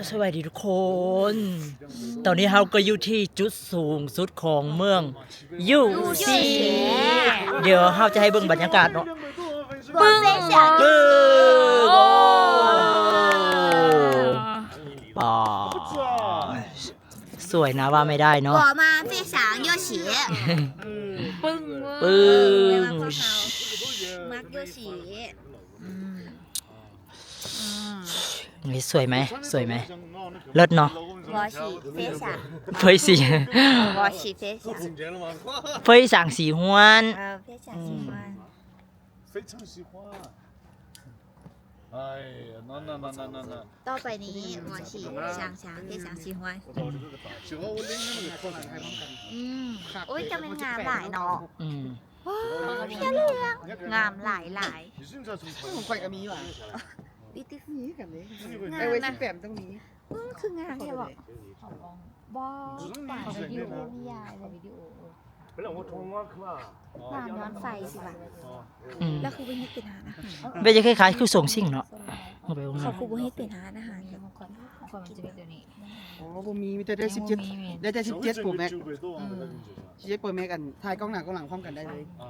สวัสดีทุกคน ตอนนี้เราก็อยู่ที่จุดสูงสุดของเมืองยูซีเดี๋ยวเราจะให้เบิ่งบรรยากาศเนาะ我分享เบิ่งโอ้ป่าสวยนะว่าไม่ได้เนาะ我们分享游戏ปึ้ง มักโยชิ นี่สวยไหมสวยไหมเลิศเนาะ我喜分享เฟยสี我喜分享เฟยสั่งสีฮวน 分享喜欢非常喜欢。哎呀，那，ต่อไปนี้我喜想非常喜欢喜欢我拎那个扩展开放感。โอ้ยจะเป็นงามหลายเนาะ อืม พี่เรื่องงามหลาย你是不是要从ผมข่อยก็มีว่ะ วิติ มีกันเลย งา ไอ้ ม ไว้ นะ ที่แปมต้องมี คืองามใช่บอกบอ 只是你选的吗？ วิยาเลยวิดีโอ 本来我从我去嘛， งามย้อนไฟสิวะ อืม แล้วคือบุญให้เป็นหาอาหาร เป็นจะคล้ายๆคือส่งสิ่งเนาะเอาไปตรง เขา นั้น คือบุญให้เป็นหาอาหาร อ๋อผมมีแต่ได้17ได้แต่17โปรแม็ก 就会多往那个进去是17โปรแม็กกันถ่ายกล้องหน้ากล้องหลังพร้อมกันได้เลย 吧？啊，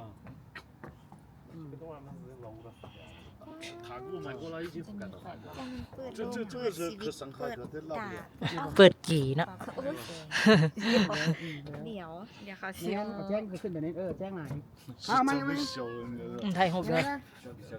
塔给我买过来已经不感到害怕。 เปิด 这个是可伤害可得老 ตา 的。 เปิดกี่เนาะ เดี๋ยวเขา เสี เชื่ ย อง แจ้งขึ้นแบบนี้แจ้งหลาย 是真的小人， ไทยหกเลย